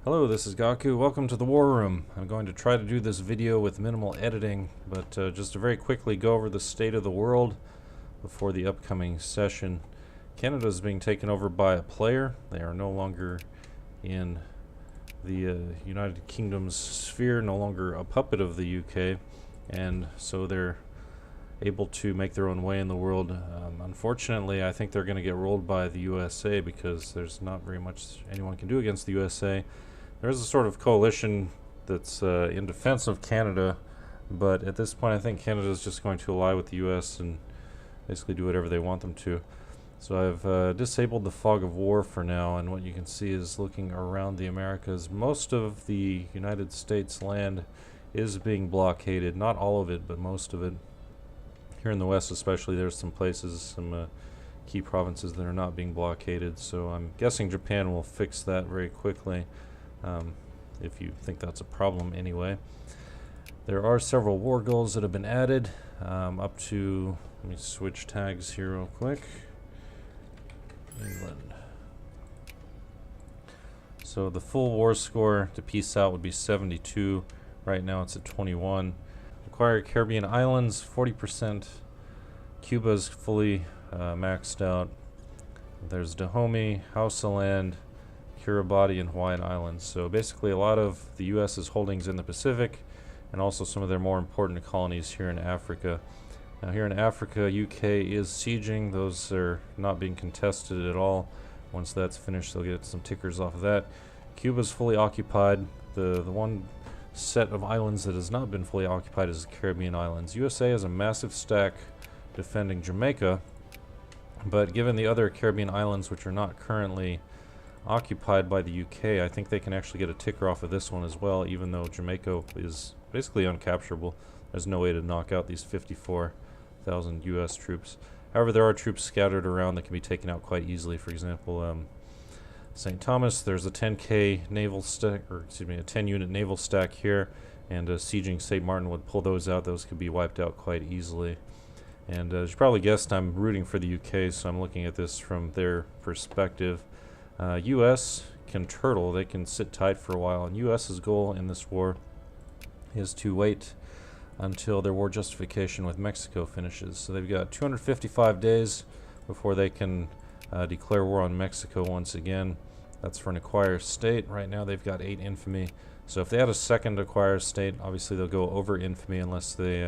Hello, this is Gaku. Welcome to the War Room. I'm going to try to do this video with minimal editing, but just to very quickly go over the state of the world before the upcoming session. Canada is being taken over by a player. They are no longer in the United Kingdom's sphere, no longer a puppet of the UK, and so they're able to make their own way in the world. Unfortunately, I think they're going to get rolled by the USA because there's not very much anyone can do against the USA. There's a sort of coalition that's in defense of Canada, but at this point I think Canada is just going to ally with the US and basically do whatever they want them to. So I've disabled the fog of war for now, and what you can see is, looking around the Americas, most of the United States land is being blockaded. Not all of it, but most of it. Here in the West especially, there's some places, some key provinces that are not being blockaded, so I'm guessing Japan will fix that very quickly, if you think that's a problem anyway. There are several war goals that have been added, up to, let me switch tags here real quick. England. So the full war score to peace out would be 72. Right now it's at 21. Acquire Caribbean islands, 40%. Cuba's fully maxed out. There's Dahomey, Hausaland, Kiribati, and Hawaiian Islands. So basically a lot of the US's holdings in the Pacific, and also some of their more important colonies here in Africa. Now here in Africa, UK is sieging. Those are not being contested at all. Once that's finished, they'll get some tickers off of that. Cuba's fully occupied. The one set of islands that has not been fully occupied is the Caribbean islands. USA has a massive stack defending Jamaica, but given the other Caribbean islands which are not currently occupied by the UK, I think they can actually get a ticker off of this one as well, even though Jamaica is basically uncapturable. There's no way to knock out these 54,000 US troops. However, there are troops scattered around that can be taken out quite easily. For example, St. Thomas, there's a 10k naval stack, or excuse me, a 10 unit naval stack here, and sieging St. Martin would pull those out. Those could be wiped out quite easily. And as you probably guessed, I'm rooting for the UK, so I'm looking at this from their perspective. US can turtle, they can sit tight for a while, and US's goal in this war is to wait until their war justification with Mexico finishes. So they've got 255 days before they can declare war on Mexico once again. That's for an acquired state. Right now they've got 8 infamy. So if they had a second acquired state, obviously they'll go over infamy unless they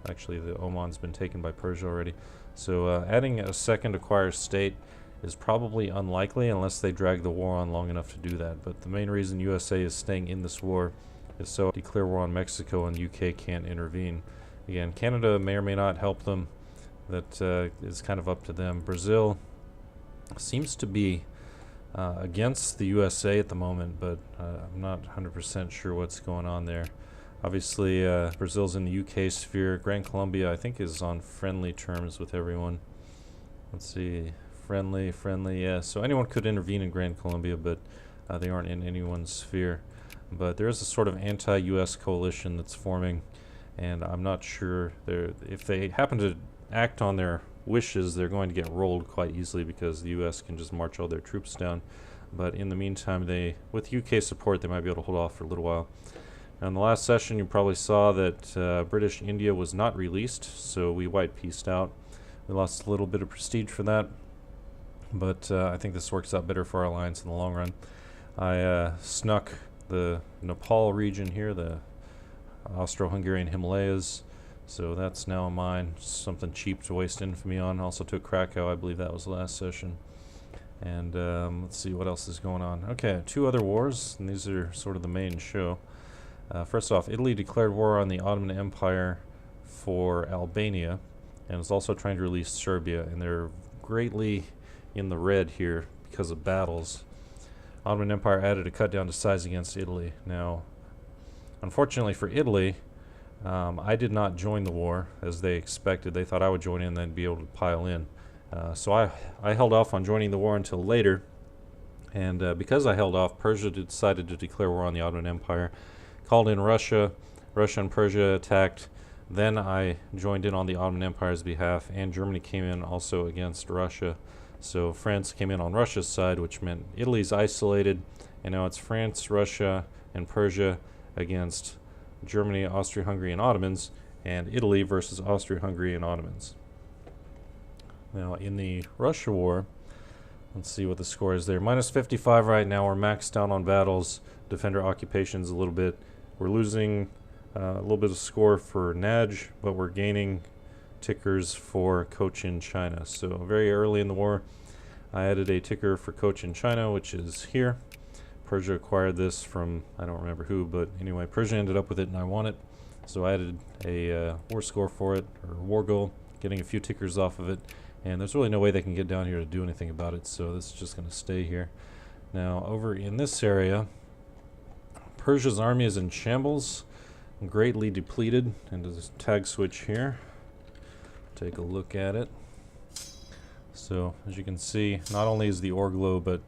actually the Oman's been taken by Persia already. So adding a second acquired state is probably unlikely unless they drag the war on long enough to do that. But the main reason USA is staying in this war is so declare war on Mexico and UK can't intervene. Again, Canada may or may not help them. That is kind of up to them. Brazil seems to be against the USA at the moment, but I'm not 100% sure what's going on there. Obviously, Brazil's in the UK sphere. Grand Colombia, I think, is on friendly terms with everyone. Let's see. Friendly, yeah. So anyone could intervene in Grand Colombia, but they aren't in anyone's sphere. But there is a sort of anti-US coalition that's forming, and I'm not sure if they happen to act on their wishes, they're going to get rolled quite easily because the US can just march all their troops down. But in the meantime, with UK support, they might be able to hold off for a little while. Now, in the last session, you probably saw that British India was not released, so we white-pieced out. We lost a little bit of prestige for that, but I think this works out better for our alliance in the long run. I snuck the Nepal region here, the Austro-Hungarian Himalayas, so that's now mine. Something cheap to waste infamy on. Also took Krakow, I believe that was the last session. And let's see what else is going on. Okay, 2 other wars, and these are sort of the main show. First off, Italy declared war on the Ottoman Empire for Albania, and is also trying to release Serbia, and they're greatly in the red here because of battles. Ottoman Empire added a cut down to size against Italy. Now, unfortunately for Italy, I did not join the war as they expected. They thought I would join in and then be able to pile in. So I held off on joining the war until later, and because I held off, Persia decided to declare war on the Ottoman Empire, called in Russia. Russia and Persia attacked. Then I joined in on the Ottoman Empire's behalf, and Germany came in also against Russia. So France came in on Russia's side, which meant Italy's isolated, and now it's France, Russia, and Persia against Germany, Austria-Hungary, and Ottomans, and Italy versus Austria-Hungary and Ottomans. Now, in the Russia War, let's see what the score is there. Minus 55 right now. We're maxed out on battles, defender occupations a little bit. We're losing a little bit of score for Naj, but we're gaining tickers for Cochin China. So very early in the war, I added a ticker for Cochin China, which is here. Persia acquired this from, I don't remember who, but anyway, Persia ended up with it and I won it. So I added a war score for it, or war goal, getting a few tickers off of it. And there's really no way they can get down here to do anything about it, so this is just going to stay here. Now, over in this area, Persia's army is in shambles, greatly depleted, and there's a tag switch here. Take a look at it. So, as you can see, not only is the org low, but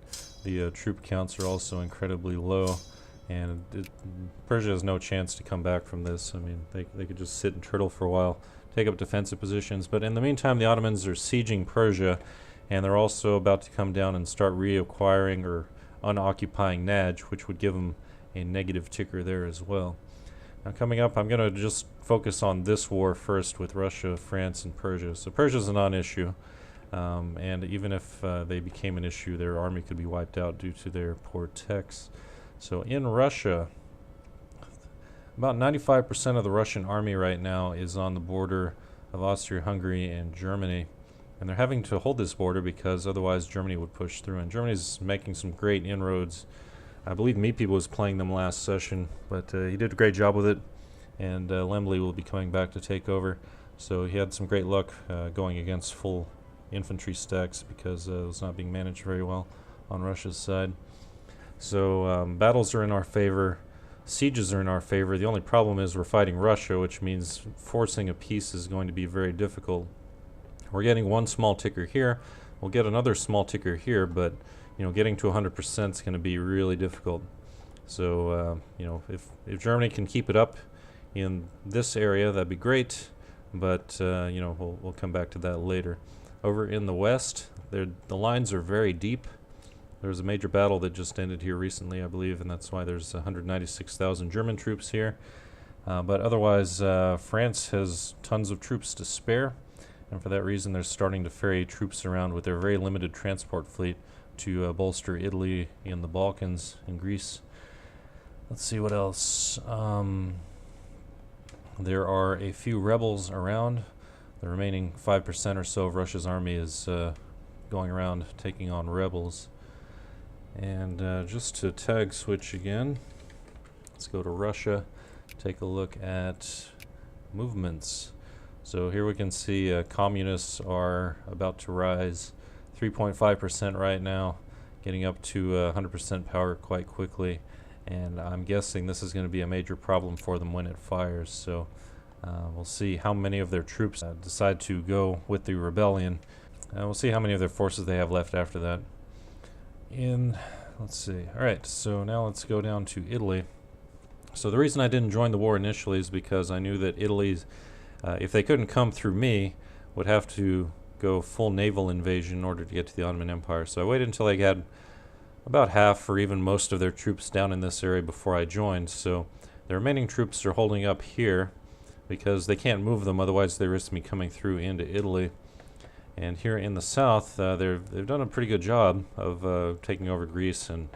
the troop counts are also incredibly low, and Persia has no chance to come back from this. I mean, they could just sit and turtle for a while, take up defensive positions, but in the meantime, the Ottomans are sieging Persia, and they're also about to come down and start reacquiring or unoccupying Naj, which would give them a negative ticker there as well. Now, coming up, I'm going to just focus on this war first with Russia, France, and Persia. So Persia's a non-issue. And even if they became an issue, their army could be wiped out due to their poor techs. So in Russia, about 95% of the Russian army right now is on the border of Austria-Hungary and Germany. And they're having to hold this border because otherwise Germany would push through. And Germany's making some great inroads. I believe Meepy was playing them last session, but he did a great job with it. And Lemley will be coming back to take over. So he had some great luck going against full infantry stacks because it was not being managed very well on Russia's side. So battles are in our favor. Sieges are in our favor. The only problem is we're fighting Russia, which means forcing a peace is going to be very difficult. We're getting one small ticker here. We'll get another small ticker here, but getting to 100% is going to be really difficult. So if Germany can keep it up in this area, that'd be great. But we'll come back to that later. Over in the west, the lines are very deep. There's a major battle that just ended here recently, I believe, and that's why there's 196,000 German troops here. But otherwise, France has tons of troops to spare, and for that reason, they're starting to ferry troops around with their very limited transport fleet to bolster Italy in the Balkans and Greece. Let's see what else. There are a few rebels around. The remaining 5% or so of Russia's army is going around taking on rebels. And just to tag switch again, let's go to Russia, take a look at movements. So here we can see communists are about to rise 3.5% right now, getting up to 100% power quite quickly. And I'm guessing this is going to be a major problem for them when it fires. So we'll see how many of their troops decide to go with the rebellion. We'll see how many of their forces they have left after that. Let's see. Alright, so now let's go down to Italy. So the reason I didn't join the war initially is because I knew that Italy's, if they couldn't come through me, would have to go full naval invasion in order to get to the Ottoman Empire. So I waited until they had about half or even most of their troops down in this area before I joined. So the remaining troops are holding up here because they can't move them, otherwise they risk me coming through into Italy. And here in the south, they've done a pretty good job of taking over Greece, and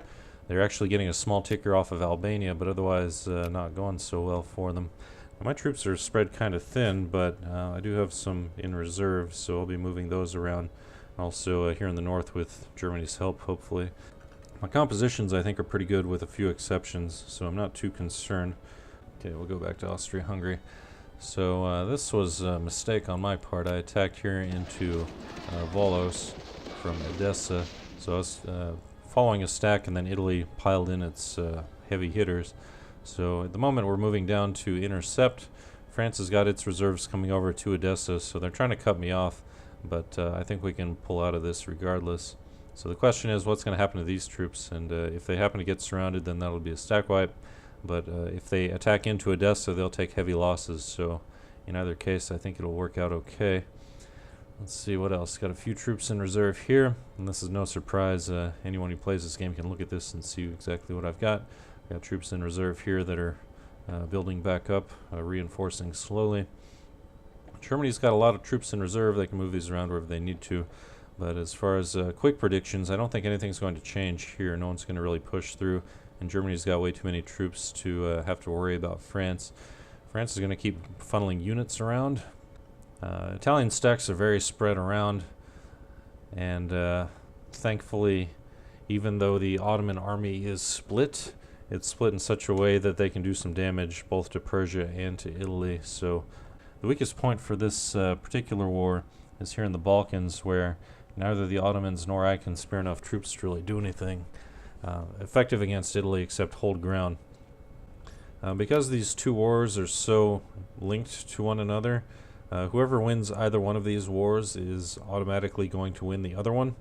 they're actually getting a small ticker off of Albania, but otherwise not going so well for them. Now, my troops are spread kind of thin, but I do have some in reserve, so I'll be moving those around. Also here in the north with Germany's help, hopefully. My compositions, I think, are pretty good with a few exceptions, so I'm not too concerned. Okay, we'll go back to Austria-Hungary. So this was a mistake on my part. I attacked here into Volos from Edessa. So I was following a stack, and then Italy piled in its heavy hitters. So at the moment we're moving down to intercept. France has got its reserves coming over to Edessa, so they're trying to cut me off, but I think we can pull out of this regardless. So the question is, what's going to happen to these troops? And if they happen to get surrounded, then that'll be a stack wipe. But if they attack into Edessa, they'll take heavy losses. So in either case, I think it'll work out okay. Let's see what else. Got a few troops in reserve here, and this is no surprise. Anyone who plays this game can look at this and see exactly what I've got. Got troops in reserve here that are building back up, reinforcing slowly. Germany's got a lot of troops in reserve. They can move these around wherever they need to. But as far as quick predictions, I don't think anything's going to change here. No one's going to really push through, and Germany's got way too many troops to have to worry about France. France is going to keep funneling units around. Italian stacks are very spread around, and thankfully, even though the Ottoman army is split, it's split in such a way that they can do some damage both to Persia and to Italy. So the weakest point for this particular war is here in the Balkans, where neither the Ottomans nor I can spare enough troops to really do anything effective against Italy except hold ground. Because these two wars are so linked to one another, whoever wins either one of these wars is automatically going to win the other one.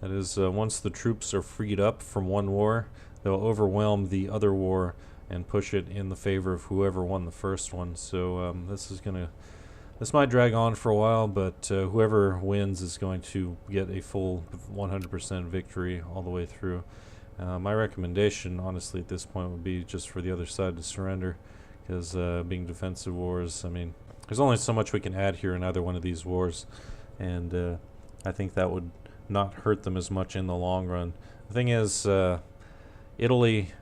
That is, once the troops are freed up from one war, they'll overwhelm the other war and push it in the favor of whoever won the first one. So this might drag on for a while, but whoever wins is going to get a full 100% victory all the way through. My recommendation, honestly, at this point would be just for the other side to surrender, because being defensive wars, I mean, there's only so much we can add here in either one of these wars, and I think that would not hurt them as much in the long run. The thing is, Italy,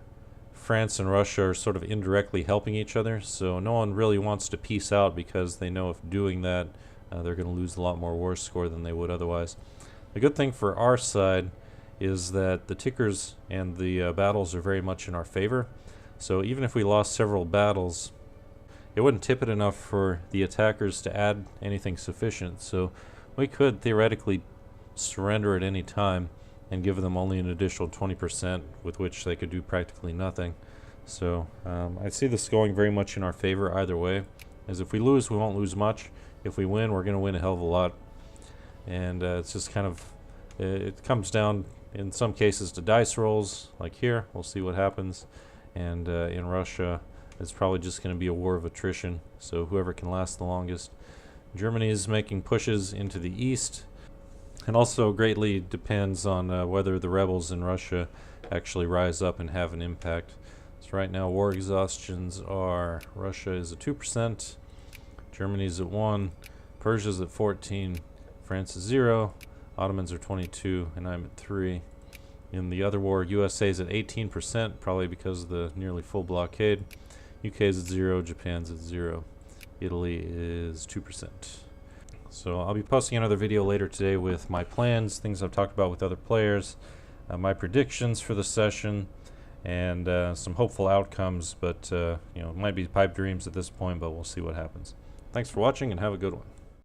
France, and Russia are sort of indirectly helping each other, so no one really wants to peace out because they know if doing that, they're going to lose a lot more war score than they would otherwise. The good thing for our side is that the tickers and the battles are very much in our favor, so even if we lost several battles, it wouldn't tip it enough for the attackers to add anything sufficient, so we could theoretically surrender at any time and give them only an additional 20% with which they could do practically nothing. So I see this going very much in our favor either way, as if we lose, we won't lose much. If we win, we're going to win a hell of a lot. And it's just kind of, it comes down in some cases to dice rolls, like here. We'll see what happens. And in Russia, it's probably just going to be a war of attrition, so whoever can last the longest. Germany is making pushes into the east, and also greatly depends on whether the rebels in Russia actually rise up and have an impact. So right now war exhaustions are, Russia is at 2%, Germany's at 1, Persia's at 14, France is 0, Ottomans are 22, and I'm at 3. In the other war, USA's at 18%, probably because of the nearly full blockade. UK's at 0, Japan's at 0, Italy is 2%. So I'll be posting another video later today with my plans, things I've talked about with other players, my predictions for the session, and some hopeful outcomes, but you know, it might be pipe dreams at this point, but we'll see what happens. Thanks for watching and have a good one.